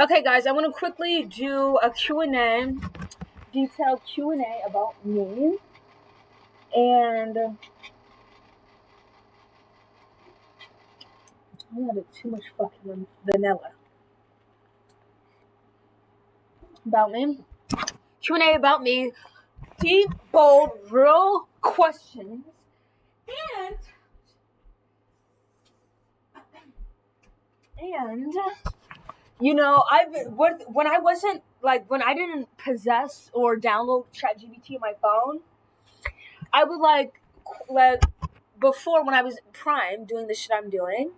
Okay, guys, I want to quickly do a Q&A, detailed Q&A about me. And I added too much fucking vanilla. About me. Q&A about me. Deep, bold, real questions. And when I wasn't when I didn't possess or download ChatGPT on my phone, I would like before when I was prime doing the shit I'm doing,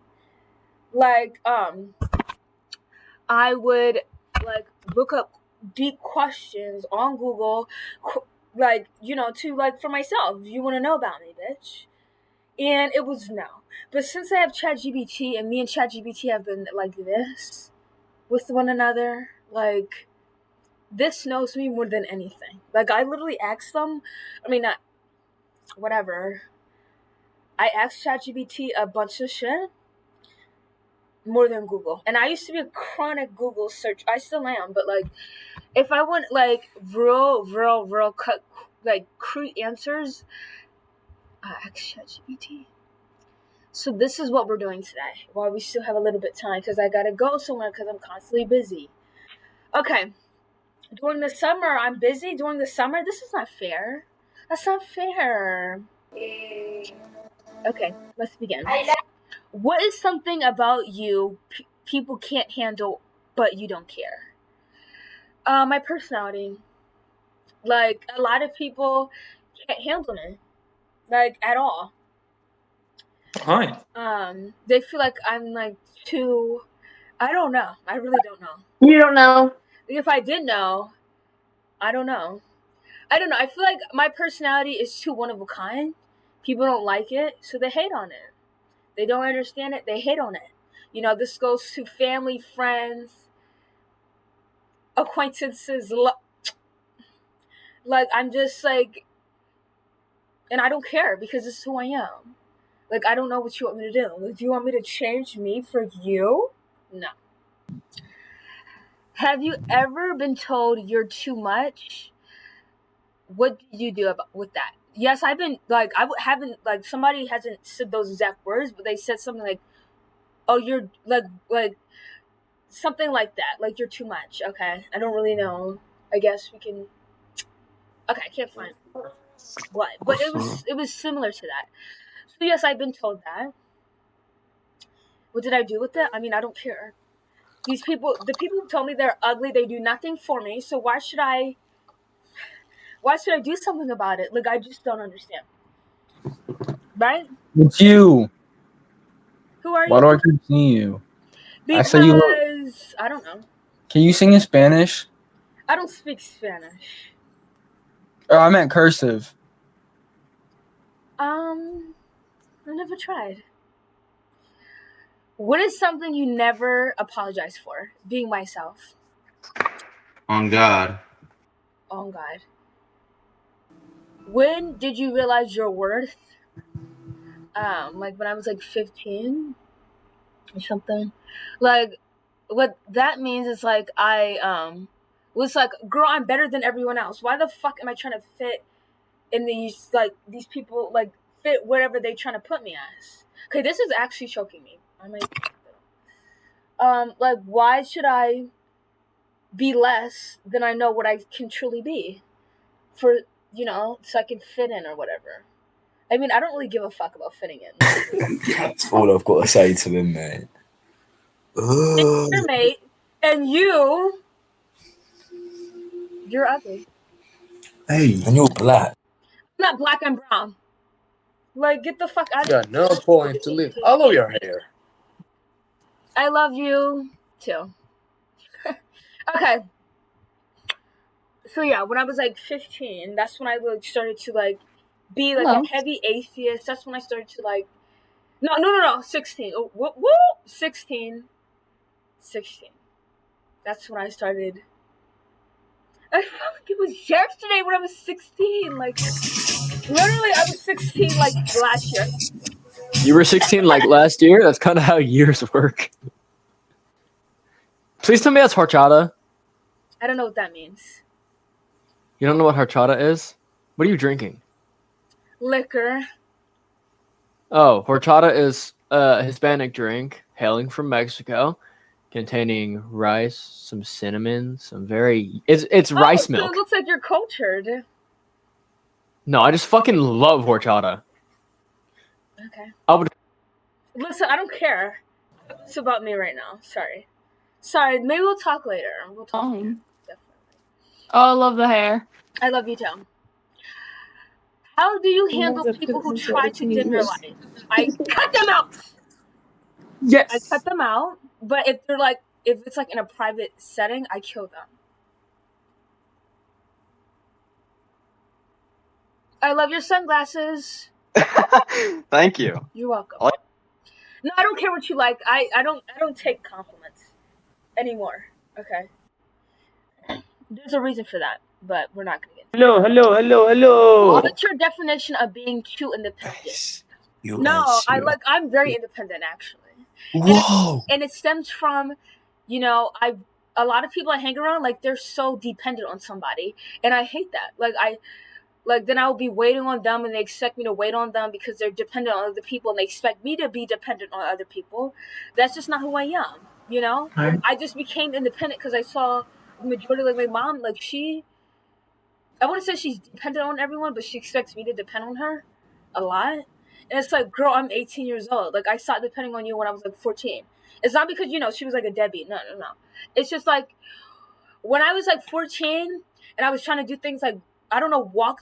I would look up deep questions on Google, for myself. You want to know about me, bitch. And it was no. But since I have ChatGPT and me and ChatGPT have been like this with one another, this knows me more than anything. I literally asked them, not whatever. I asked ChatGPT a bunch of shit more than Google. And I used to be a chronic Google search. I still am, but if I want real cut crude answers, I ask ChatGPT. So this is what we're doing today while we still have a little bit of time because I gotta go somewhere because I'm constantly busy. Okay. During the summer, I'm busy. During the summer, this is not fair. That's not fair. Okay, let's begin. What is something about you people can't handle but you don't care? My personality. A lot of people can't handle me. At all. Hi. They feel like I'm too. I don't know. I really don't know. You don't know? If I did know, I don't know. I don't know. I feel like my personality is too one of a kind. People don't like it, so they hate on it. They don't understand it. They hate on it. This goes to family, friends, acquaintances. I'm just and I don't care because it's who I am. I don't know what you want me to do. Do you want me to change me for you? No. Have you ever been told you're too much? What did you do with that? Yes, I've been haven't somebody hasn't said those exact words, but they said something like, "Oh, you're something like that. You're too much." Okay, I don't really know. I guess we can. Okay, I can't find what, but it was similar to that. So yes, I've been told that. What did I do with it? I don't care. The people who told me they're ugly, they do nothing for me. So why should I do something about it? I just don't understand. Right? It's you. Who are you? Why do I keep seeing you? Because I don't know. Can you sing in Spanish? I don't speak Spanish. Oh, I meant cursive. I never tried. What is something you never apologize for? Being myself. On God. On God. When did you realize your worth? When I was 15 or something. What that means is I was girl, I'm better than everyone else. Why the fuck am I trying to fit in these people fit whatever they trying to put me as? Okay, this is actually choking me. Why should I be less than I know what I can truly be? For so I can fit in or whatever. I don't really give a fuck about fitting in. That's all I've got to say to him, mate. Your mate, and you're ugly. Hey, and you're black. I'm not black, I'm brown. Get the fuck out of here. Got no point to leave. Follow your hair. I love you too. Okay. So yeah, when I was 15, that's when I started to be a heavy atheist. That's when I started to no, 16. Oh, whoop, 16. That's when I started. I felt like it was yesterday when I was 16. Literally, I was 16 last year. You were 16 last year? That's kind of how years work. Please tell me that's horchata. I don't know what that means. You don't know what horchata is? What are you drinking? Liquor. Oh, horchata is a Hispanic drink hailing from Mexico, containing rice, some cinnamon, some very... It's rice So milk. it looks like you're cultured. No, I just fucking love horchata. Okay. I would... Listen, I don't care. It's about me right now. Sorry, maybe we'll talk later. We'll talk later. Definitely. Oh, I love the hair. I love you too. How do you handle people who try to dim your light? I cut them out! Yes. I cut them out, but if it's like in a private setting, I kill them. I love your sunglasses. Thank you. You're welcome. No, I don't care what you like. I don't take compliments anymore. Okay. There's a reason for that, but we're not gonna get into it. Hello. What's your definition of being too independent? I'm very independent actually. Whoa. And it stems from, a lot of people I hang around, like, they're so dependent on somebody, and I hate that. Then I will be waiting on them, and they expect me to wait on them because they're dependent on other people, and they expect me to be dependent on other people. That's just not who I am, I just became independent because I saw the majority, like, my mom, like, I wouldn't say she's dependent on everyone, but she expects me to depend on her a lot. And it's like, girl, I'm 18 years old. Like, I stopped depending on you when I was, like, 14. It's not because, she was, like, a deadbeat. No. It's just, like, when I was, like, 14, and I was trying to do things, like, I don't know, walk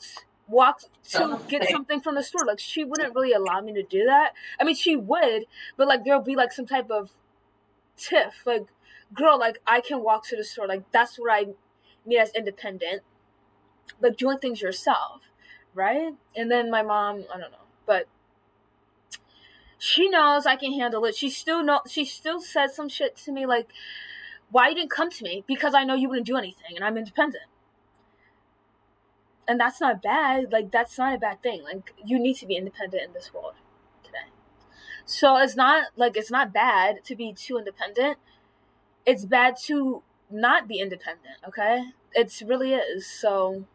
to get something from the store. Like, she wouldn't really allow me to do that. I mean, she would, but, like, there'll be, like, some type of tiff. Like, girl, like, I can walk to the store. Like, that's what I mean as independent. Like, doing things yourself, right? And then my mom, I don't know, but she knows I can handle it. She still says some shit to me, like, why you didn't come to me? Because I know you wouldn't do anything, and I'm independent. And that's not bad. Like, that's not a bad thing. Like, you need to be independent in this world today. So it's not bad to be too independent. It's bad to not be independent, okay? It really is. So,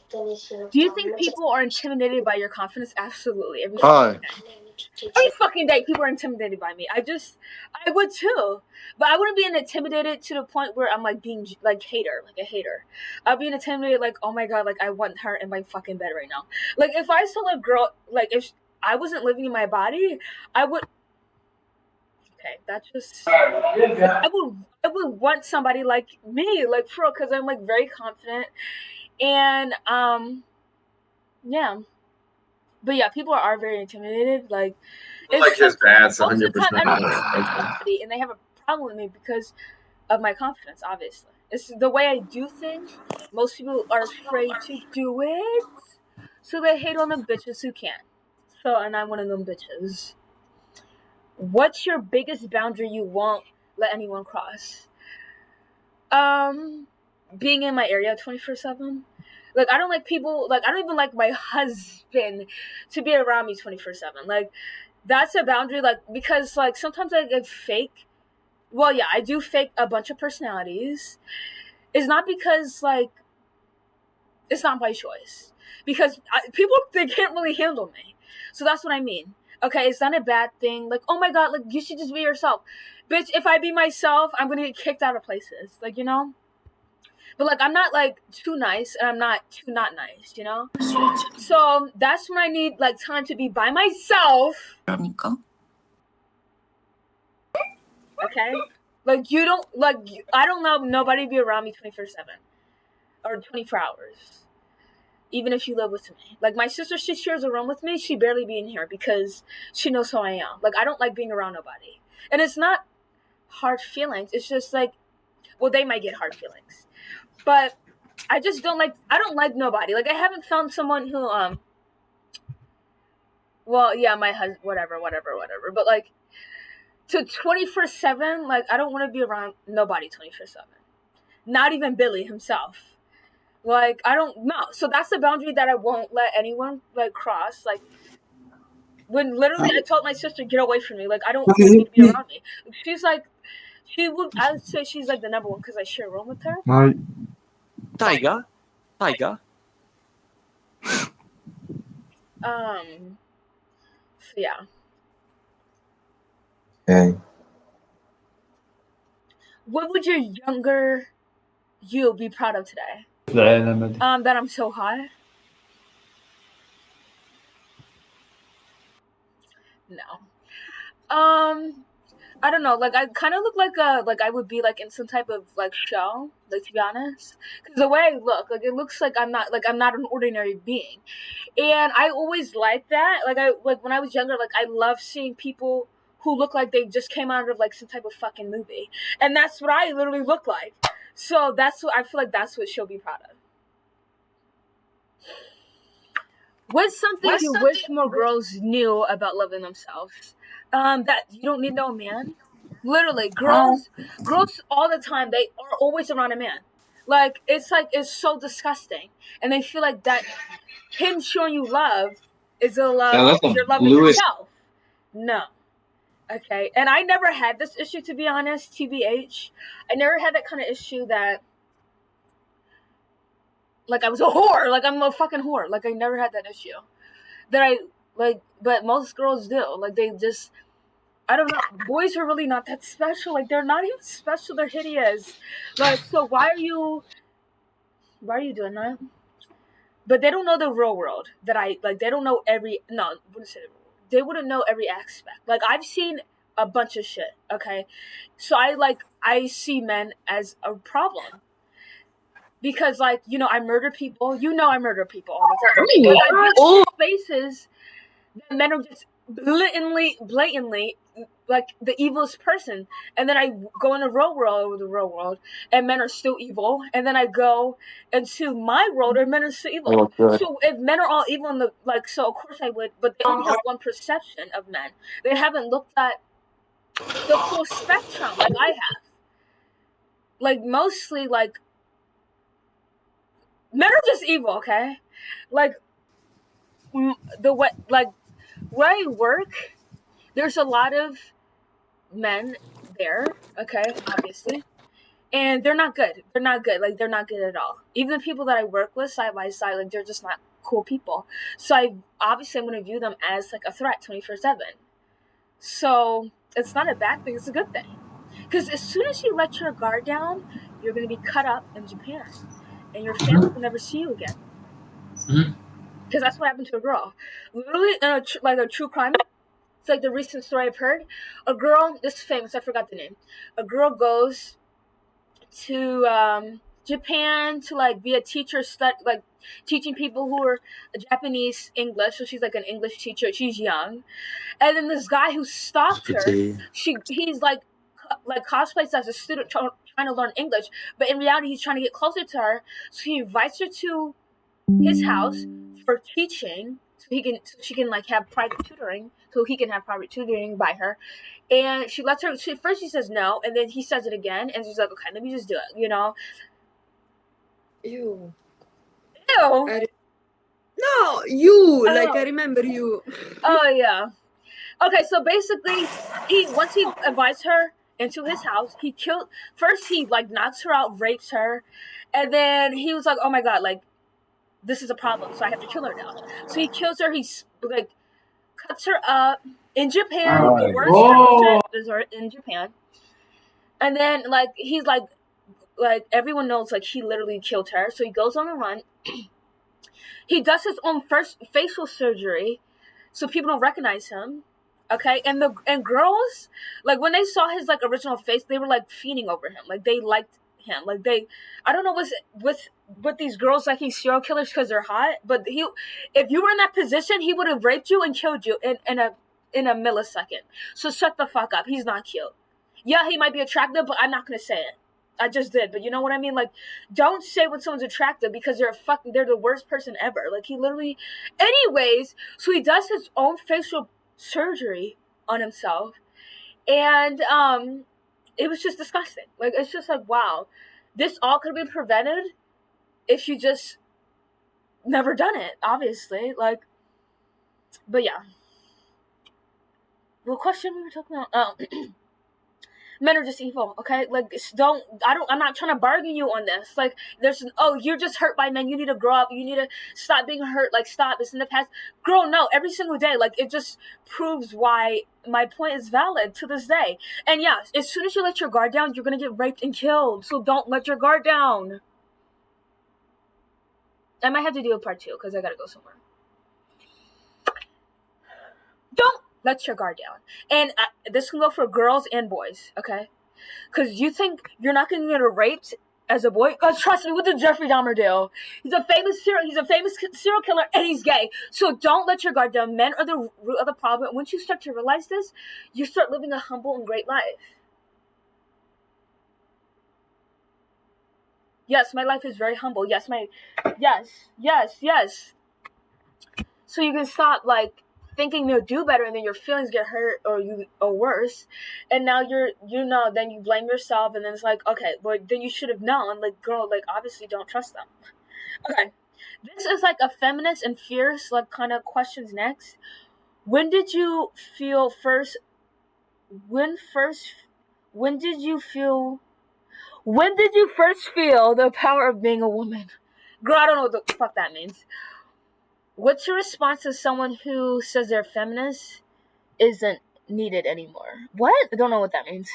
do you think people are intimidated by your confidence? Absolutely. Every fucking day, people are intimidated by me. I would too. But I wouldn't be intimidated to the point where I'm, like, being, like, a hater. I'd be intimidated, like, oh my god, like, I want her in my fucking bed right now. Like, if I saw a girl, like, if I wasn't living in my body, I would... Okay, that's just... I would want somebody like me, like, for real, because I'm, like, very confident. And, yeah. But yeah, people are very intimidated. Like, His dad's most 100%. of the time, I don't somebody, and they have a problem with me because of my confidence, obviously. It's the way I do things. Most people are afraid to do it, so they hate on the bitches who can. So, and I'm one of them bitches. What's your biggest boundary you won't let anyone cross? Being in my area 24/7. Like, I don't like people, like, I don't even like my husband to be around me 24/7. Like, that's a boundary, like, because, like, sometimes I get fake. Well, yeah, I do fake a bunch of personalities. It's not because, like, it's not by choice. Because people, they can't really handle me. So that's what I mean. Okay, it's not a bad thing. Like, oh my god, like, you should just be yourself. Bitch, if I be myself, I'm gonna get kicked out of places. Like, But, like, I'm not, like, too nice, and I'm not too not nice, So that's when I need, like, time to be by myself. Okay? Like, you don't, like, I don't know nobody be around me 24/7. Or 24 hours. Even if you live with me. Like, my sister, she shares a room with me, she barely be in here because she knows who I am. Like, I don't like being around nobody. And it's not hard feelings. It's just, like, well, they might get hard feelings. But I just don't like nobody. Like, I haven't found someone who, well, yeah, my husband, whatever. But, like, to 24/7, like, I don't want to be around nobody 24/7. Not even Billy himself. Like, I don't know. So that's the boundary that I won't let anyone, like, cross. Like, when literally I told my sister, get away from me. Like, I don't want you to be around me. She's like, I would say she's like the number one because I share a room with her. No. Tiger. So yeah. Okay. What would your younger you be proud of today? That I'm so hot. No. I don't know. Like I kind of look like I would be like in some type of like show. Like to be honest, because the way I look, like it looks like I'm not an ordinary being, and I always liked that. Like when I was younger, like I love seeing people who look like they just came out of like some type of fucking movie, and that's what I literally look like. So that's what I feel like. That's what she'll be proud of. What's something you wish more girls knew about loving themselves? That you don't need no man. Literally, girls all the time, they are always around a man. Like it's so disgusting, and they feel like that him showing you love is a love. You're loving yourself. No. Okay, and I never had this issue, to be honest. TBH, I never had that kind of issue that. Like I was a whore, like I'm a fucking whore. Like I never had that issue. But most girls do. Like they just, I don't know. Boys are really not that special. Like they're not even special. They're hideous. Like so, why are you doing that? But they don't know the real world. They don't know they wouldn't know every aspect. Like I've seen a bunch of shit. Okay, so I see men as a problem. Because, like, I murder people. I murder people all the time. Because I do spaces that men are just blatantly, like, the evilest person. And then I go in the real world, and men are still evil. And then I go into my world, and men are still evil. So if men are all evil, so of course I would. But they only have one perception of men. They haven't looked at the full spectrum like I have. Like, mostly, like, men are just evil, okay? Like, where I work, there's a lot of men there, okay, obviously, and they're not good. They're not good. Like, they're not good at all. Even the people that I work with side by side, like, they're just not cool people. So I'm going to view them as, like, a threat 24/7. So it's not a bad thing. It's a good thing. Because as soon as you let your guard down, you're going to be cut up in Japan. And your family will never see you again. Because that's what happened to a girl. Literally, in a true crime. It's like the recent story I've heard. A girl, this is famous, I forgot the name. A girl goes to Japan to like be a teacher, teaching people who are Japanese English. So she's like an English teacher. She's young. And then this guy who stalked her, he's like cosplays as a student trying to learn English, but in reality he's trying to get closer to her. So he invites her to his house for teaching, so she can like have private tutoring, so he can have private tutoring by her. And she lets her. First she says no, and then he says it again, and she's like, okay, let me just do it. Ew. No, you. Like I remember you. Oh yeah. Okay, so basically, once he invites her into his house, he like knocks her out, rapes her, and then he was like, oh my god, like, this is a problem, so I have to kill her now. So he kills her, he like cuts her up in Japan, the worst resort in Japan. And then like he's like everyone knows like he literally killed her, so he goes on the run. He does his own first facial surgery so people don't recognize him. Okay, and girls, like, when they saw his, like, original face, they were, like, fiending over him. Like, they liked him. Like, I don't know what's with these girls liking serial killers because they're hot, but if you were in that position, he would have raped you and killed you in a millisecond. So shut the fuck up. He's not cute. Yeah, he might be attractive, but I'm not going to say it. I just did, but you know what I mean? Like, don't say when someone's attractive because they're the worst person ever. Like, he literally... Anyways, so he does his own facial surgery on himself, and it was just disgusting. Like, it's just like, wow, this all could have been prevented if you just never done it, obviously. Like, but yeah. What question were we talking about? Men are just evil, okay? Like, I'm not trying to bargain you on this. Like, you're just hurt by men. You need to grow up. You need to stop being hurt. Like, stop. It's in the past. Girl, no, every single day. Like, it just proves why my point is valid to this day. And yeah, as soon as you let your guard down, you're going to get raped and killed. So don't let your guard down. I might have to do a part 2 because I got to go somewhere. Don't let your guard down. And this can go for girls and boys, okay? Because you think you're not going to get raped as a boy? Oh, trust me, what did Jeffrey Dahmer do? He's a famous serial killer, and he's gay. So don't let your guard down. Men are the root of the problem. And once you start to realize this, you start living a humble and great life. Yes, my life is very humble. Yes. So you can stop, like, thinking you'll do better, and then your feelings get hurt or worse, and now then you blame yourself, and then it's like, okay, but then you should have known. Like, girl, like, obviously don't trust them. Okay, this is like a feminist and fierce, like, kind of questions next. When did you first feel the power of being a woman? Girl, I don't know what the fuck that means. What's your response to someone who says their feminist isn't needed anymore? What? I don't know what that means.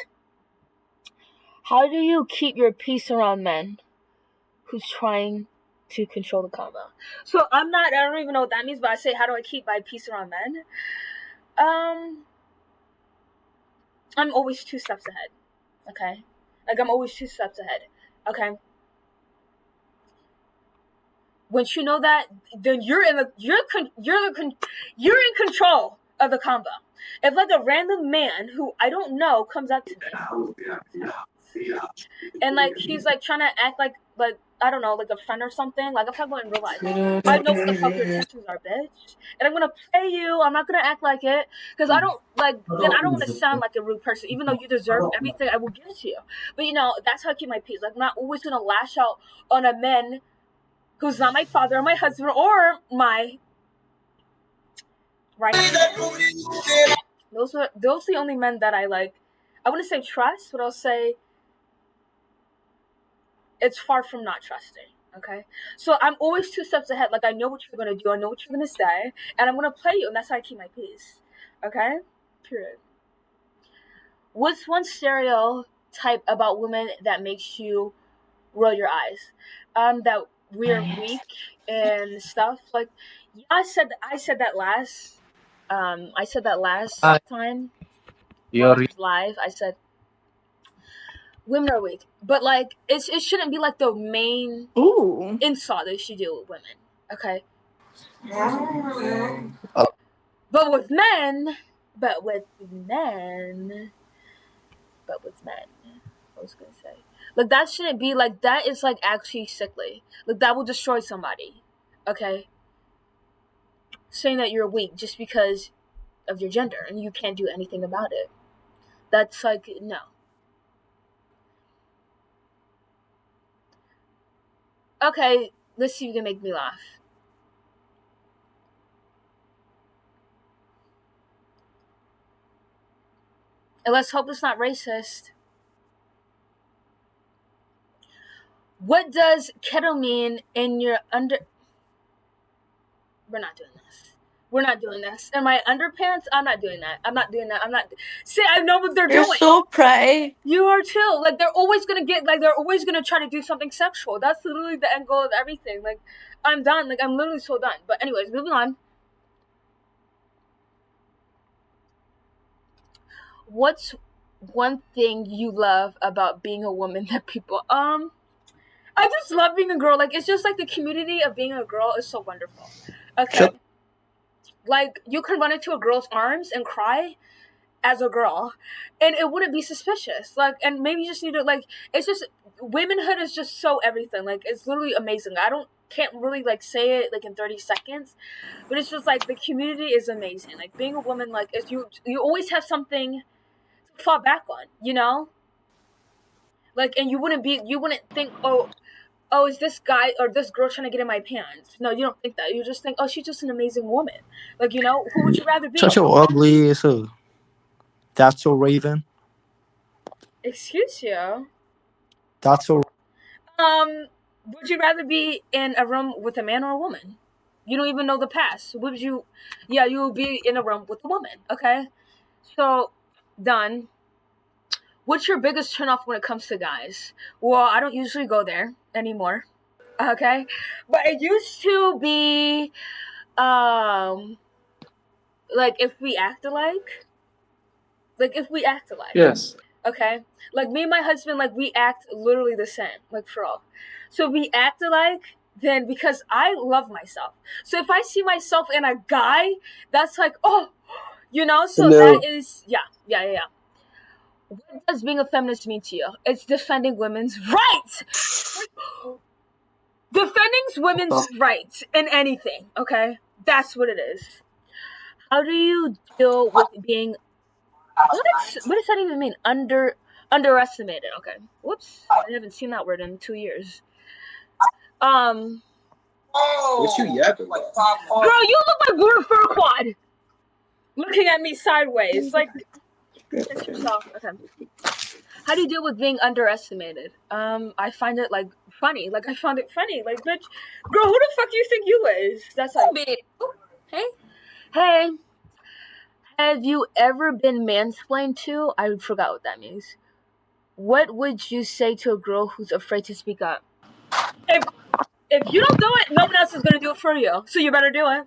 How do you keep your peace around men who's trying to control the combo? So I don't even know what that means, but I say, how do I keep my peace around men? I'm always 2 steps ahead. Okay? Like, I'm always 2 steps ahead. Okay? Once you know that, then you're in control of the combo. If, like, a random man who I don't know comes up to me and, like, he's, like, trying to act like I don't know, like a friend or something, like, I'm talking about in real life. I know what the fuck your intentions are, bitch, and I'm gonna play you. I'm not gonna act like it, because I don't want to sound like a rude person, even though you deserve everything I will give it to you. But, that's how I keep my peace. Like, I'm not always gonna lash out on a man who's not my father or my husband or my right. Those are the only men that I like. I wouldn't say trust, but I'll say it's far from not trusting. Okay, so I'm always 2 steps ahead. Like, I know what you're gonna do, I know what you're gonna say, and I'm gonna play you, and that's how I keep my peace. Okay, period. What's one stereotype about women that makes you roll your eyes? That we're weak and stuff. Like, yeah, I said that last. I said that last time. Live. I said women are weak, but, like, it shouldn't be like the main insult they should do with women. Okay. But with men, I was gonna say, like, that shouldn't be like that. Is, like, actually sickly. Like, that will destroy somebody. Okay. Saying that you're weak just because of your gender and you can't do anything about it. That's, like, no. Okay, let's see if you can make me laugh. And let's hope it's not racist. What does keto mean in your under... We're not doing this. In my underpants, I'm not doing that. See, I know what they're doing. You're so pretty. You are too. Like, they're always gonna try to do something sexual. That's literally the end goal of everything. Like, I'm done. Like, I'm literally so done. But anyways, moving on. What's one thing you love about being a woman that people... I just love being a girl. Like, it's just like the community of being a girl is so wonderful. Okay. Like, you can run into a girl's arms and cry as a girl, and it wouldn't be suspicious. Like, and maybe you just need to, like, it's just, womanhood is just so everything. Like, it's literally amazing. Can't really, like, say it, like, in 30 seconds, but it's just, like, the community is amazing. Like, being a woman, like, is you always have something to fall back on, you know? Like, and you wouldn't think, oh, is this guy or this girl trying to get in my pants? No, you don't think that. You just think, oh, she's just an amazing woman. Like, who would you rather be? Such an ugly as a... That's so Raven. Excuse you. That's all. Would you rather be in a room with a man or a woman? You don't even know the past. Would you? Yeah, you will be in a room with a woman. Okay. So, done. What's your biggest turnoff when it comes to guys? Well, I don't usually go there anymore. Okay, but it used to be, like if we act alike. Like if we act alike. Yes. Okay, like me and my husband, like we act literally the same, like for all. So if we act alike, then because I love myself. So if I see myself in a guy, that's like, oh, you know. So Hello. that is, yeah. What does being a feminist mean to you? It's defending women's rights. Defending women's rights in anything, okay? That's what it is. How do you deal with being... What does that even mean? Underestimated, okay. Whoops. I haven't seen that word in 2 years. What you yapping about? Girl, you look like Lord Farquaad. Looking at me sideways. Like, fix yourself. Okay. How do you deal with being underestimated? I find it, like, funny. Like, I found it funny. Like, bitch, girl, who the fuck do you think you is? That's like... Hey. Have you ever been mansplained to? I forgot what that means. What would you say to a girl who's afraid to speak up? If you don't do it, no one else is going to do it for you. So you better do it.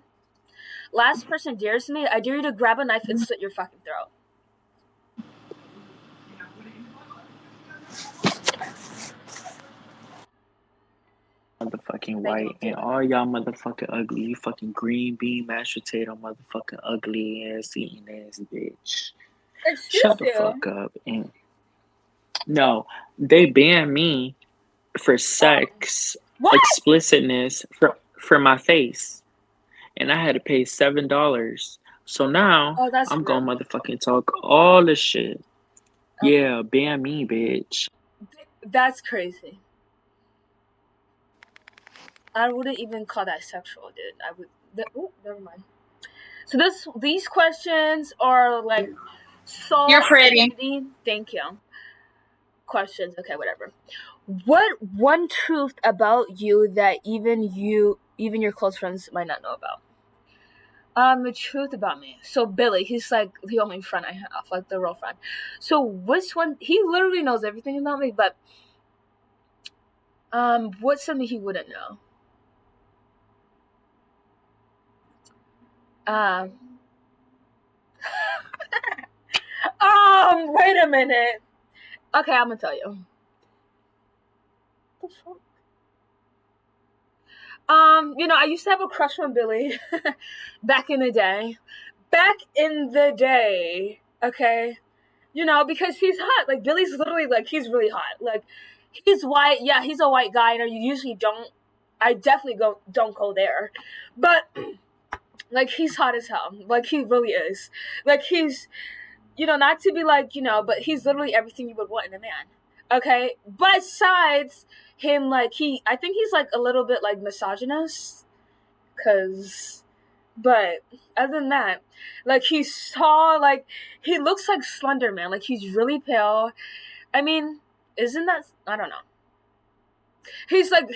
Last person dares me, I dare you to grab a knife and slit your fucking throat. Motherfucking white and all y'all motherfucking ugly. You fucking green bean mashed potato motherfucking ugly ass eating ass bitch. Shut the fuck up. And no, they banned me for sex explicitness for my face, and I had to pay $7. So now I'm gonna motherfucking talk all this shit. Yeah, ban me, bitch. That's crazy. I wouldn't even call that sexual, dude. I would. Oh, never mind. So these questions are like so. You're pretty. Identity. Thank you. Questions. Okay, whatever. What one truth about you that even your close friends might not know about? The truth about me. So Billy, he's like the only friend I have, like the real friend. So which one? He literally knows everything about me, but what's something he wouldn't know? Wait a minute. Okay, I'm gonna tell you. What the fuck? I used to have a crush on Billy back in the day. Okay? Because he's hot. Like, Billy's literally, like, he's really hot. Like, he's white. Yeah, he's a white guy, and I definitely don't go there. But, like, he's hot as hell. Like, he really is. Like, he's, not to be like, but he's literally everything you would want in a man. Okay? Besides him, like, I think he's, like, a little bit, like, misogynist. But other than that, like, he's tall, like, he looks like Slender Man. Like, he's really pale. I mean, isn't that, I don't know. His face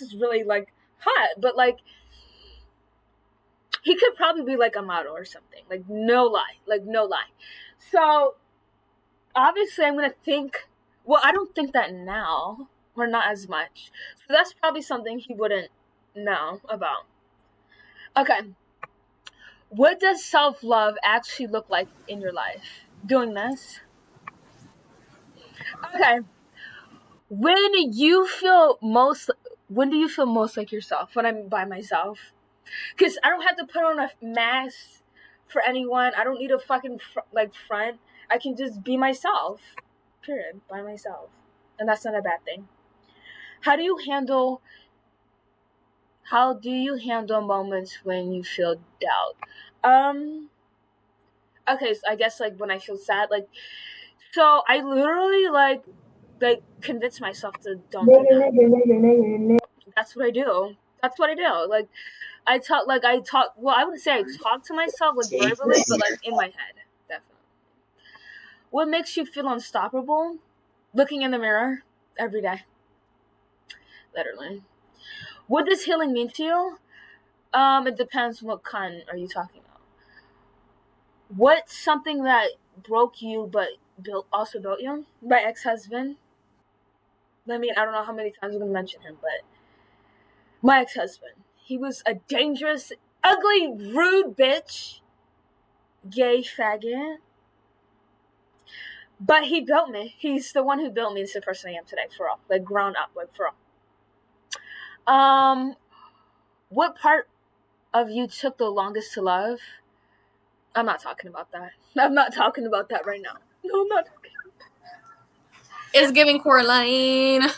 is really, like, hot, but, like, he could probably be, like, a model or something. Like, no lie. So, obviously, I'm gonna think, well, I don't think that now, or not as much. So that's probably something he wouldn't know about. Okay. What does self-love actually look like in your life? Doing this. Okay. When do you feel most like yourself? When I'm by myself? Because I don't have to put on a mask for anyone. I don't need a fucking front. I can just be myself. Period. By myself. And that's not a bad thing. How do you handle moments when you feel doubt? Okay, so I guess, like, when I feel sad, like, so I literally, like convince myself to don't do that. That's what I do. Like, I talk, well, I wouldn't say I talk to myself, like, verbally, but, like, in my head. Definitely. What makes you feel unstoppable? Looking in the mirror every day. Literally. What does healing mean to you? It depends what kind are you talking about. What's something that broke you but also built you? My ex-husband. I mean, I don't know how many times I'm going to mention him, but my ex-husband. He was a dangerous, ugly, rude bitch. Gay faggot. But he built me. He's the one who built me into the person I am today, for all. Like, grown up, like, for all. What part of you took the longest to love? I'm not talking about that. I'm not talking about that right now. No, I'm not talking. It's giving Coraline.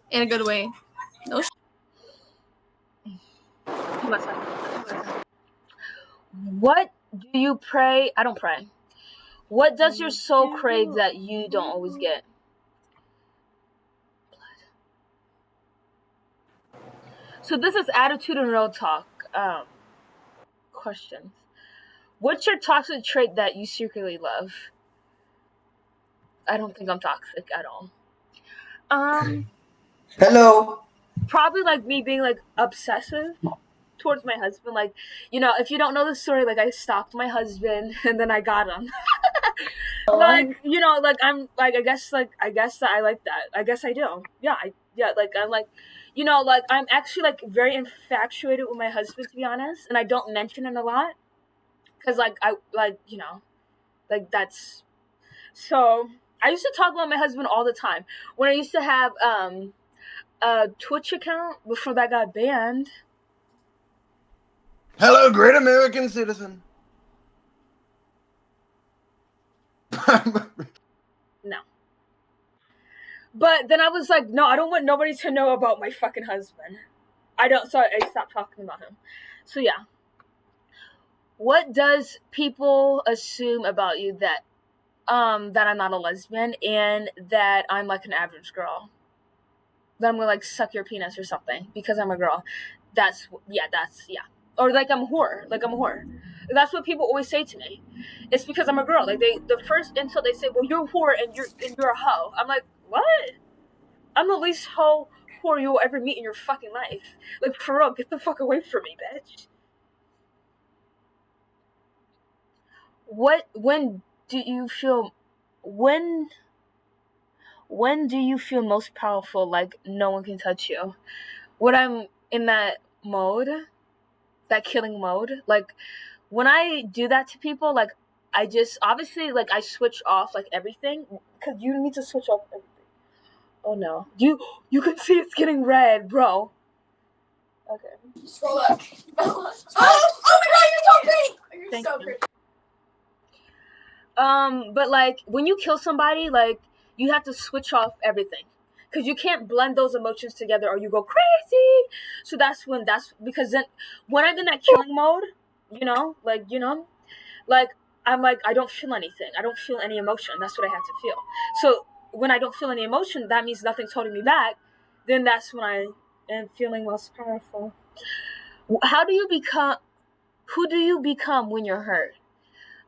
In a good way. No I'm not talking about that. What do you pray? I don't pray. What does your soul crave that you don't always get? So this is attitude and real talk. Questions. What's your toxic trait that you secretly love? I don't think I'm toxic at all. Hello. Probably like me being like obsessive towards my husband. Like, you know, if you don't know the story, like I stalked my husband and then I got him. Like, you know, like I'm like I guess that I like that. I guess I do. Yeah, like I'm like, you know, like I'm actually like very infatuated with my husband, to be honest, and I don't mention it a lot because like I like, you know, like that's so I used to talk about my husband all the time when I used to have a Twitch account before that got banned. Hello, great American citizen. No. But then I was like, no, I don't want nobody to know about my fucking husband. So I stopped talking about him. So yeah. What does people assume about you that I'm not a lesbian and that I'm like an average girl? That I'm gonna like suck your penis or something because I'm a girl. That's yeah. Or like I'm a whore. That's what people always say to me. It's because I'm a girl. Like the first insult they say, well, you're a whore and you're a hoe. I'm like, what? I'm the least whore you'll ever meet in your fucking life. Like, for real, get the fuck away from me, bitch. When do you feel most powerful, like no one can touch you? When I'm in that mode, that killing mode, like when I do that to people, like I just obviously like I switch off like everything, because you need to switch off everything. Oh no, you can see it's getting red, bro. Okay. Scroll up. Oh my god, you're so pretty. You're so pretty. But like when you kill somebody, like you have to switch off everything, because you can't blend those emotions together or you go crazy. So because then when I'm in that killing mode, like I'm like, I don't feel anything. I don't feel any emotion. That's what I have to feel. So when I don't feel any emotion, that means nothing's holding me back. Then that's when I am feeling most powerful. Who do you become when you're hurt?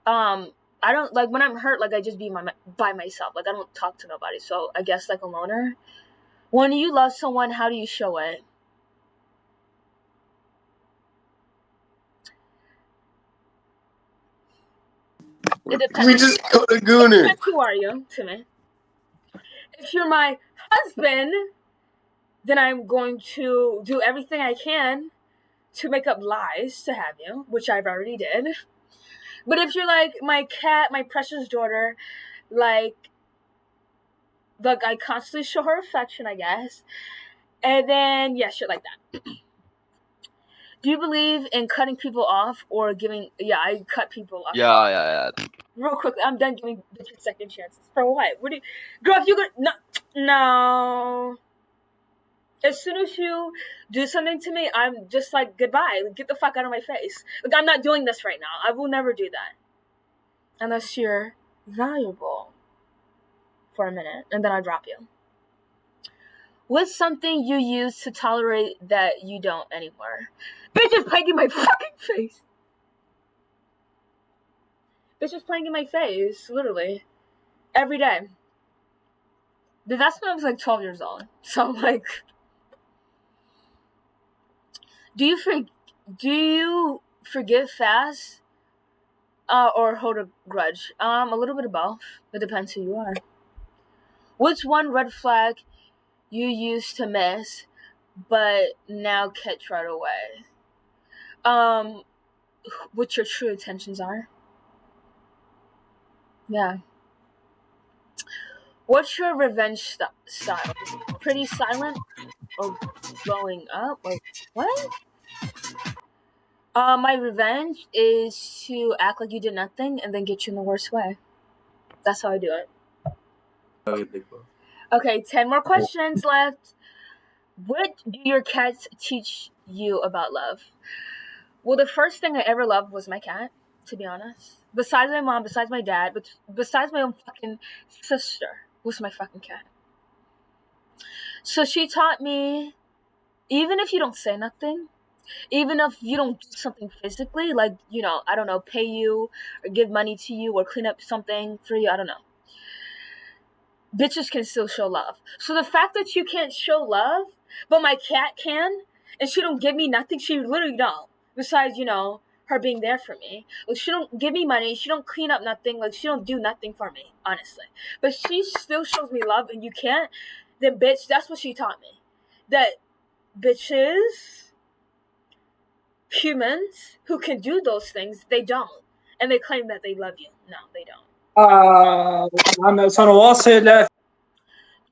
I don't like when I'm hurt, like I just be by myself. Like I don't talk to nobody. So I guess like a loner. When you love someone, how do you show it? It depends. We just go to Gooner. Who are you to me? If you're my husband, then I'm going to do everything I can to make up lies to have you, which I've already did. But if you're like my cat, my precious daughter, like I constantly show her affection, I guess. And then, yeah, shit like that. Do you believe in cutting people off or giving... Yeah, I cut people off. Yeah. Real quickly, I'm done giving bitches second chances. For what? What do you... Girl, if you go... No. As soon as you do something to me, I'm just like, goodbye. Get the fuck out of my face. Like, I'm not doing this right now. I will never do that. Unless you're valuable for a minute. And then I drop you. What's something you use to tolerate that you don't anymore? Bitches pegging my fucking face. Bitches playing in my face, literally. Every day. But that's when I was like 12 years old. So like, do you forgive fast or hold a grudge? A little bit of both. It depends who you are. What's one red flag you used to miss but now catch right away? What your true intentions are. Yeah. What's your revenge style? Pretty silent or blowing up? Like, what? My revenge is to act like you did nothing and then get you in the worst way. That's how I do it. Okay, 10 more questions left. What do your cats teach you about love? Well, the first thing I ever loved was my cat, to be honest. Besides my mom, besides my dad, but besides my own fucking sister, was my fucking cat. So she taught me, even if you don't say nothing, even if you don't do something physically, like, you know, I don't know, pay you or give money to you or clean up something for you, I don't know. Bitches can still show love. So the fact that you can't show love, but my cat can, and she don't give me nothing, she literally don't. Besides, you know, her being there for me. Like, she don't give me money, she don't clean up nothing, like, she don't do nothing for me, honestly. But she still shows me love, and you can't, then bitch, that's what she taught me. That bitches, humans who can do those things, they don't. And they claim that they love you. No, they don't.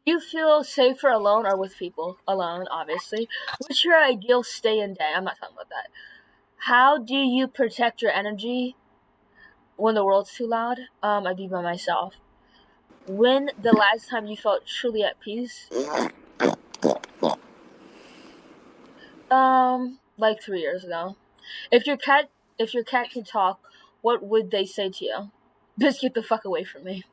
You feel safer alone or with people? Alone, obviously. What's your ideal stay in day? I'm not talking about that. How do you protect your energy when the world's too loud? I be by myself. When the last time you felt truly at peace? Like 3 years ago. If your cat can talk, what would they say to you? Just get the fuck away from me.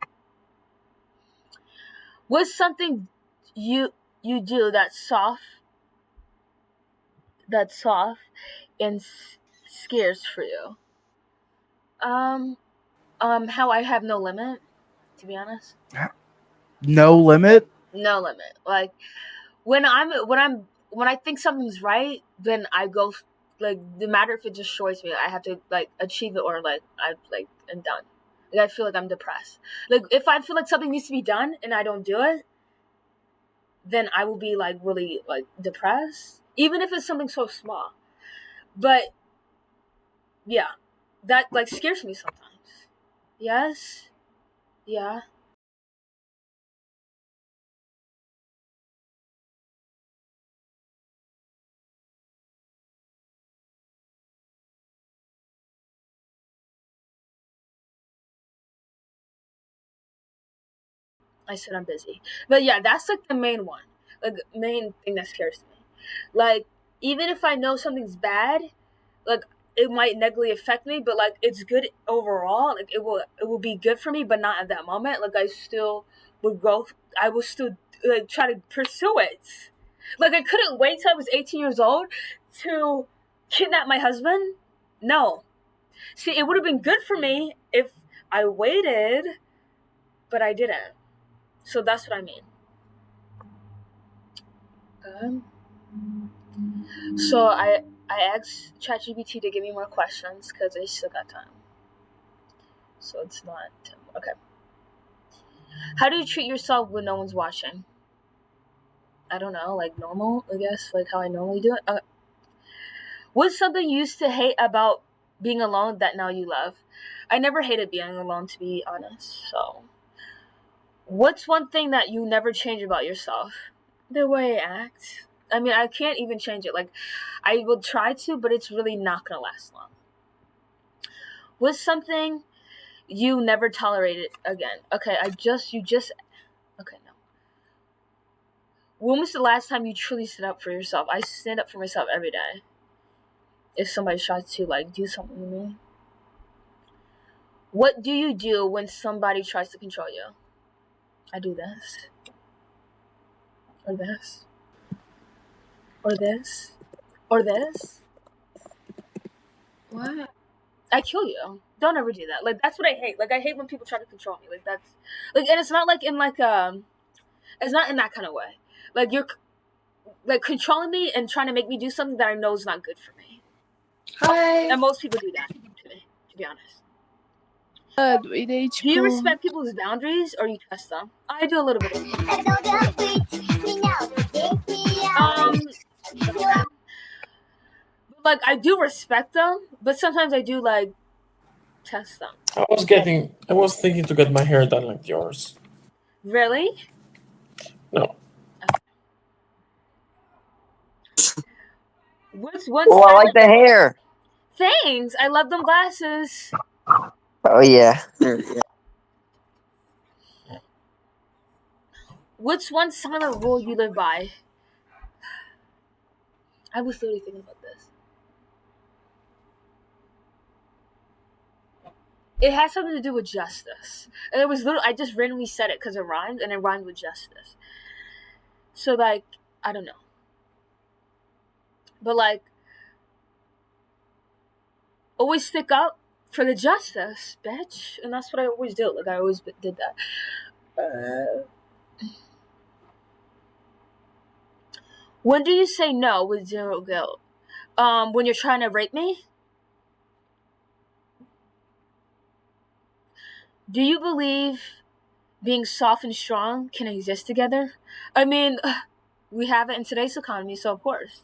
What's something you do that's soft and scarce for you? How I have no limit, to be honest. No limit? No limit. Like, when I think something's right, then I go, like, no matter if it destroys me, I have to, like, achieve it, or, like, I'm done. Like, I feel like I'm depressed. Like, if I feel like something needs to be done and I don't do it, then I will be, like, really, like, depressed. Even if it's something so small. But, yeah. That, like, scares me sometimes. Yes? Yeah. I said I'm busy. But yeah, that's like the main one. Like, main thing that scares me. Like, even if I know something's bad, like, it might negatively affect me, but like, it's good overall. Like, it will be good for me, but not at that moment. Like, I still would go. I will still, like, try to pursue it. Like, I couldn't wait till I was 18 years old to kidnap my husband. No. See, it would have been good for me if I waited, but I didn't. So that's what I mean. So I asked ChatGPT to give me more questions because I still got time. So it's not okay. How do you treat yourself when no one's watching? I don't know, like normal, I guess, like how I normally do it. What's something you used to hate about being alone that now you love? I never hated being alone, to be honest. So, what's one thing that you never change about yourself? The way I act. I mean, I can't even change it. Like, I will try to, but it's really not gonna last long. What's something you never tolerated again? Okay, okay, no. When was the last time you truly stood up for yourself? I stand up for myself every day. If somebody tries to, like, do something to me. What do you do when somebody tries to control you? I do this. Or this. Or this. Or this. What? I kill you. Don't ever do that. Like, that's what I hate. Like, I hate when people try to control me. Like, that's like, and it's not like in like it's not in that kind of way. Like, you're like controlling me and trying to make me do something that I know is not good for me. Hi. And most people do that to me, to be honest. Do you respect people's boundaries or you test them? I do a little bit of like, I do respect them, but sometimes I do like test them. I was thinking to get my hair done like yours. Really? No. What's Oh, I like the hair. Thanks. I love them glasses. Oh yeah. What's one silent rule you live by? I was literally thinking about this. It has something to do with justice. And it was literally, I just randomly said it because it rhymed, and it rhymed with justice. So, like, I don't know. But, like, always stick up for the justice, bitch. And that's what I always do. Like, I always did that. When do you say no with zero guilt? When you're trying to rape me? Do you believe being soft and strong can exist together? I mean, we have it in today's economy, so of course.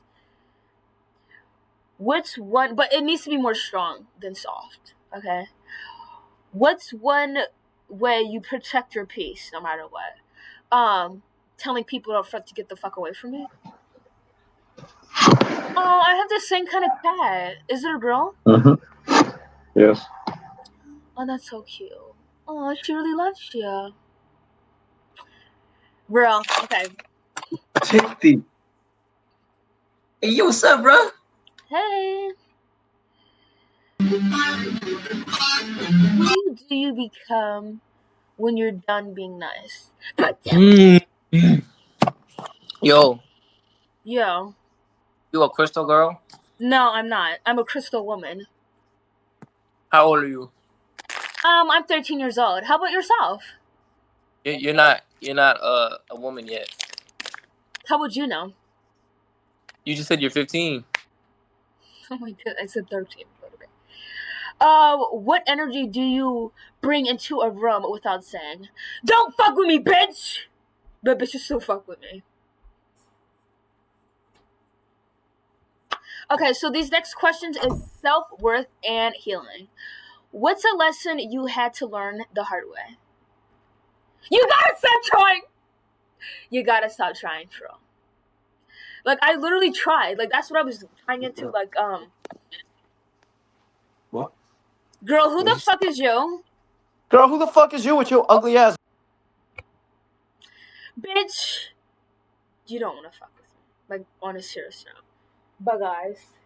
What's one, but it needs to be more strong than soft, okay? What's one way you protect your peace no matter what? Telling people up front to get the fuck away from me? Oh, I have the same kind of cat. Is it a girl? Mm-hmm. Yes. Oh, that's so cute. Oh, she really loves you. Bro, okay. 50. Hey, yo, what's up, bro? Hey. Who do you become when you're done being nice? God damn it. Yo, Yo. you a crystal girl? No, I'm not. I'm a crystal woman. How old are you? I'm 13 years old. How about yourself? You're not a woman yet. How would you know? You just said you're 15. Oh my god, I said 13. What energy do you bring into a room without saying, "Don't fuck with me, bitch"? But bitches still fuck with me. Okay, so these next questions is self-worth and healing. What's a lesson you had to learn the hard way? You gotta stop trying! You gotta stop trying, bro. Like, I literally tried. Like, that's what I was trying into, like, What? Girl, who the fuck is you? Girl, who the fuck is you with your ugly ass? Bitch. You don't wanna fuck with me. Like, on a serious note. But guys.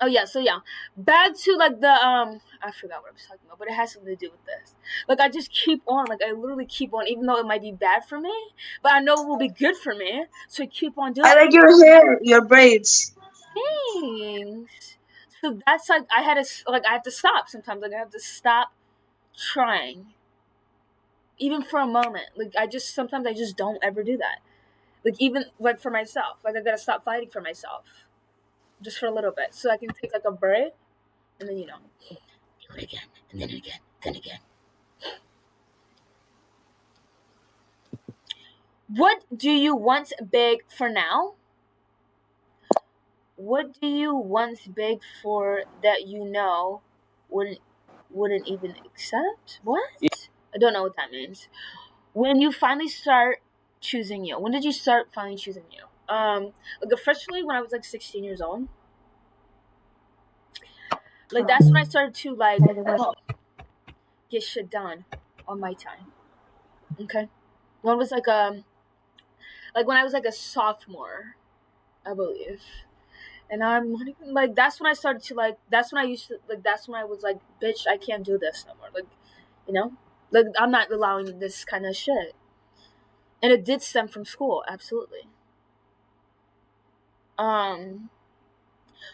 Oh yeah, so yeah. Back to like the I forgot what I was talking about, but it has something to do with this. Like, I just keep on, like I literally keep on, even though it might be bad for me, but I know it will be good for me. So I keep on doing I like your hair, your braids. Thanks. So that's like I have to stop sometimes. Like, I have to stop trying. Even for a moment. Like, sometimes I just don't ever do that. Like, even like for myself. Like, I gotta stop fighting for myself. Just for a little bit. So I can take like a break and then, do it again, and then again, then again. What do you want big for now? What do you want big for that you know wouldn't even accept? What? I don't know what that means. When you finally start choosing you. When did you start finally choosing you? Like, officially when I was like 16 years old. Like, that's when I started to like get shit done on my time. Okay? When was like when I was like a sophomore, I believe. And I'm not even like, that's when I started to like, that's when I was like, bitch, I can't do this no more. Like, like, I'm not allowing this kind of shit. And it did stem from school, absolutely.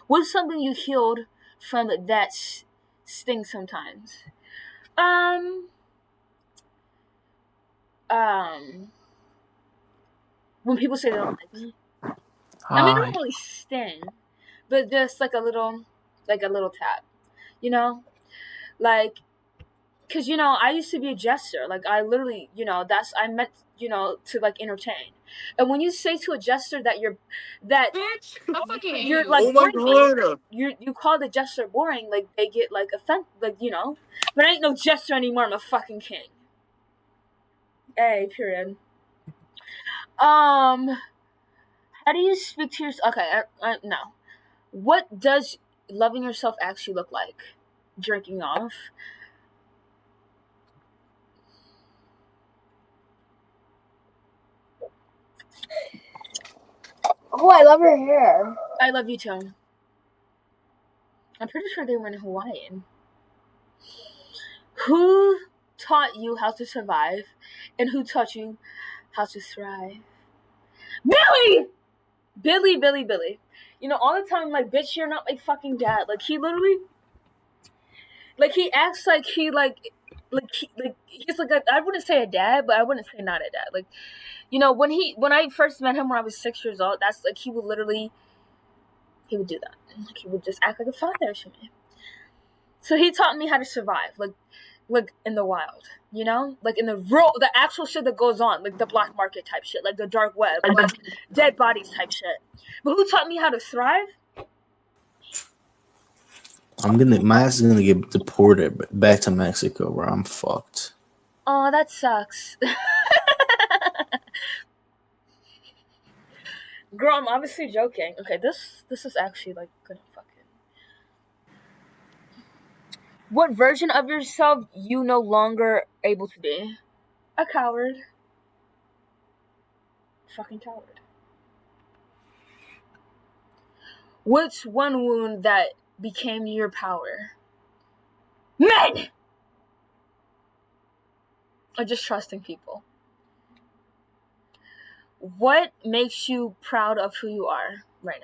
What's something you healed from that sting sometimes? When people say they don't like me. I mean, it don't really sting, but just like a little tap, you know? Like, cause I used to be a jester. Like, I literally, I meant, to like entertain. And when you say to a jester that you're like boring, you call the jester boring, like they get like offended, like But I ain't no jester anymore. I'm a fucking king. Hey, period. How do you speak to yourself? Okay, no. What does loving yourself actually look like? Jerking off. Oh, I love her hair. I love you too. I'm pretty sure they were in Hawaiian. Who taught you how to survive, and who taught you how to thrive? Billy! Billy. All the time I'm like, bitch, you're not my fucking dad. Like, he literally, like, he acts like he, he's like, I wouldn't say a dad, but I wouldn't say not a dad. Like, when I first met him when I was 6 years old, that's like, he would do that. Like, he would just act like a father to me. So he taught me how to survive, like in the wild, like in the actual shit that goes on, like the black market type shit, like the dark web, like dead bodies type shit. But who taught me how to thrive? My ass is gonna get deported back to Mexico where I'm fucked. Oh, that sucks. Girl, I'm obviously joking. Okay, this is actually like gonna fucking. What version of yourself you no longer able to be? A coward. Fucking coward. What's one wound that became your power? Men! Or just trusting people. What makes you proud of who you are right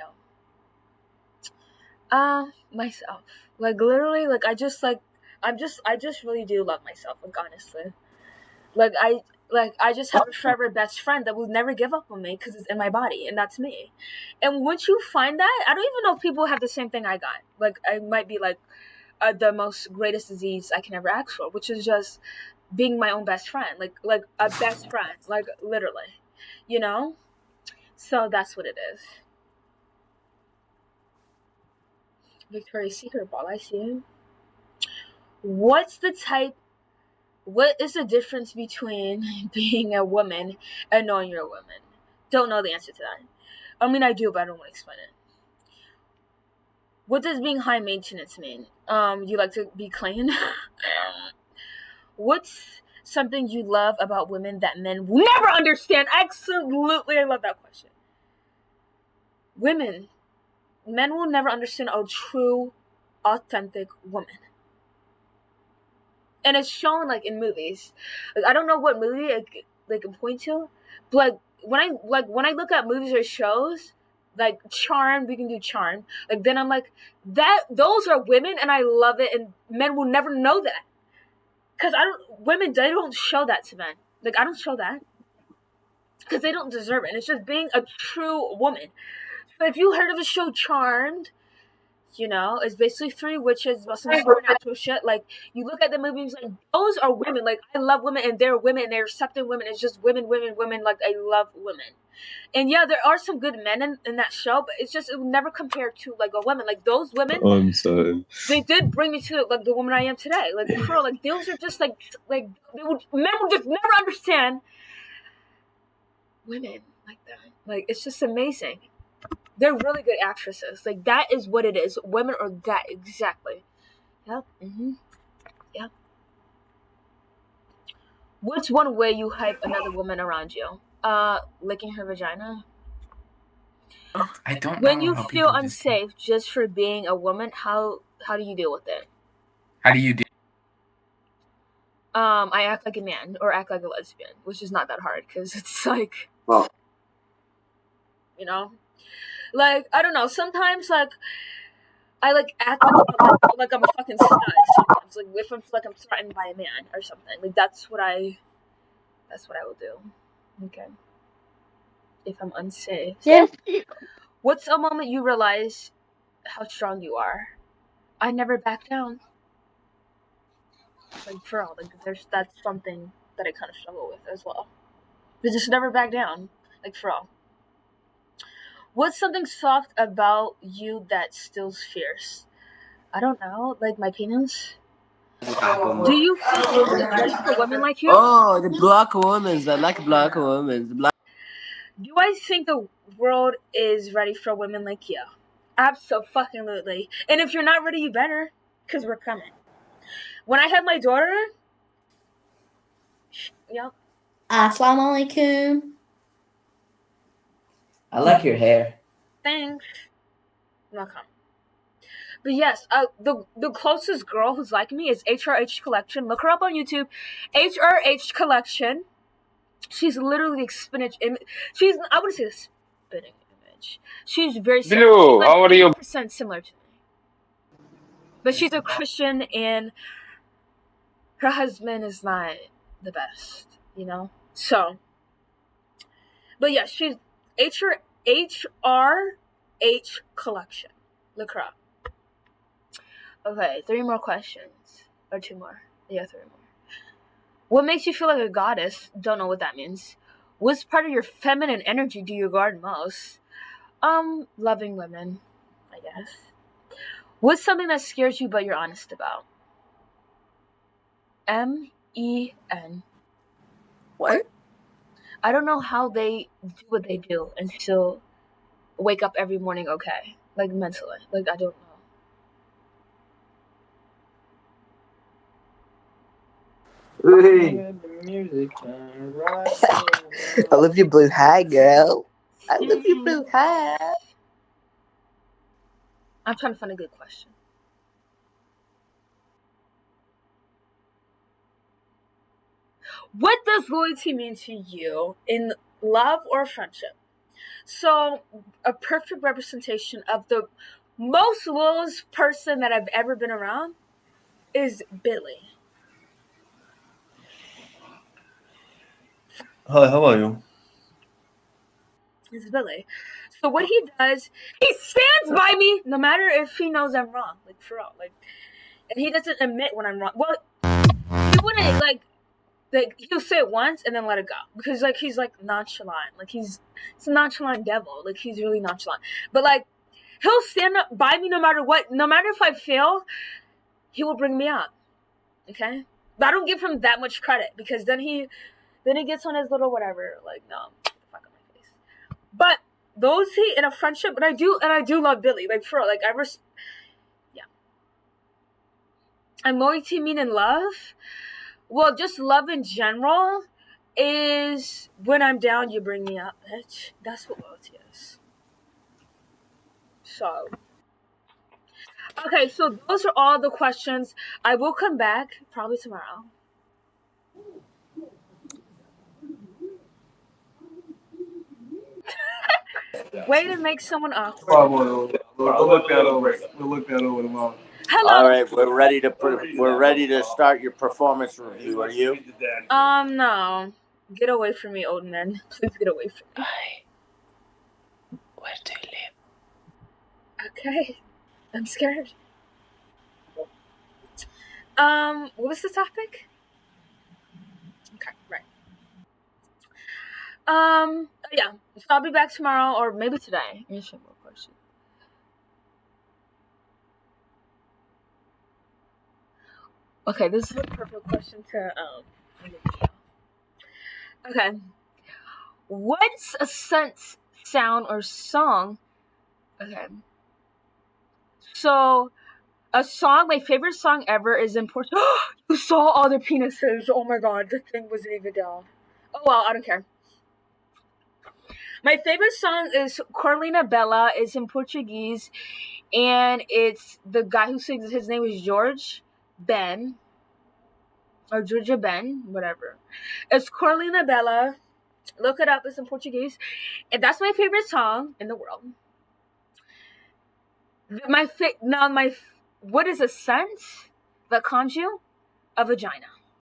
now? Myself. Like, literally, like, I just really do love myself, like, honestly. Like, I just have a forever best friend that will never give up on me because it's in my body, and that's me. And once you find that, I don't even know if people have the same thing I got. Like, I might be, like, the most greatest disease I can ever ask for, which is just being my own best friend. Like a best friend. Like, literally. So that's what it is. Victoria's Secret ball, I see him. What is the difference between being a woman and knowing you're a woman? Don't know the answer to that. I mean, I do, but I don't want to explain it. What does being high maintenance mean? You like to be clean? What's something you love about women that men will never understand? Absolutely, I love that question. Men will never understand a true, authentic woman. And it's shown, like, in movies. Like, I don't know what movie I can point to, but when I look at movies or shows, like Charmed, we can do Charmed. Like, then I'm like, those are women, and I love it, and men will never know that. Because women, they don't show that to men. Like, I don't show that. Because they don't deserve it. And it's just being a true woman. So if you heard of the show Charmed, it's basically 3 witches about some supernatural shit. Like, you look at the movies, like, those are women. Like, I love women, and they're women, and they're accepting women. It's just women. Like, I love women. And yeah, there are some good men in that show, but it will never compare to, like, a woman. Like, those women, I'm sorry. They did bring me to, like, the woman I am today. Like, for real, like, those are just, men would just never understand women like that. Like, it's just amazing. They're really good actresses. Like, that is what it is. Women are that, exactly. Yep. Mm-hmm. Yep. What's one way you hype another woman around you? Licking her vagina? I don't When know you how feel people unsafe just for being a woman, how do you deal with it? How do you do? I act like a man or act like a lesbian, which is not that hard because it's like, Well, like, I don't know. Sometimes, like, I like act like I'm a fucking stud sometimes. Like if I'm like I'm threatened by a man or something. Like that's what I will do. Okay. If I'm unsafe. Yeah. What's a moment you realize how strong you are? I never back down. Like for all, like that's something that I kind of struggle with as well. But just never back down. Like for all. What's something soft about you that stills fierce? I don't know. Like my penis. Do you feel ready for women like you? Oh, the black women. I like black women. Do I think the world is ready for women like you? Absolutely. And if you're not ready, you better, because we're coming. When I had my daughter, yep. Assalamu alaikum. I like your hair. Thanks. Welcome. But yes, the closest girl who's like me is HRH Collection. Look her up on YouTube. HRH Collection. She's literally the spinach image. I wouldn't say the spinning image. She's very similar. Blue, how are you? 80% similar to me. But she's a Christian and her husband is not the best, you know? So, but yeah, she's HRH Collection. Look her up. Okay, 3 more questions. Or 2 more. Yeah, 3 more. What makes you feel like a goddess? Don't know what that means. What's part of your feminine energy do you guard most? Loving women, I guess. What's something that scares you but you're honest about? MEN. What? I don't know how they do what they do and still wake up every morning okay. Like mentally. Like I don't know. I love your blue hair, girl. I love your blue hair. I'm trying to find a good question. What does loyalty mean to you in love or friendship? So, a perfect representation of the most loyalist person that I've ever been around is Billy. Hi, how are you? It's Billy. So what he does, he stands by me no matter if he knows I'm wrong. Like for real. Like, and he doesn't admit when I'm wrong. Well, he wouldn't like he'll say it once and then let it go because like he's like nonchalant. Like he's a nonchalant devil. Like he's really nonchalant. But like he'll stand up by me no matter what. No matter if I fail, he will bring me up. Okay, but I don't give him that much credit because then he gets on his little whatever. Like no, get the fuck out of my face. But those he in a friendship, and I do love Billy. Like for real, like yeah. And loyalty mean in love? Well, just love in general is when I'm down, you bring me up, bitch. That's what loyalty is. So, okay, so those are all the questions. I will come back probably tomorrow. Way to make someone awkward. We'll look that over. We'll look that over tomorrow. Hello. All right, we're ready to start your performance review. Are you? No. Get away from me, old man. Please get away from me. Where do you live? Okay. I'm scared. What was the topic? Okay, right. Yeah. So I'll be back tomorrow or maybe today. Answer more questions. Okay, this is a perfect question to okay. What's a sense, sound, or song? Okay. So, a song, my favorite song ever is in Portugal. You saw all the penises. Oh my god, the thing wasn't even down. Oh well, I don't care. My favorite song is Corlina Bella. It's in Portuguese. And it's the guy who sings, his name is George Ben. Or Georgia Ben, whatever. It's Corlina Bella. Look it up, it's in Portuguese. And that's my favorite song in the world. What is a scent that calms you? A vagina.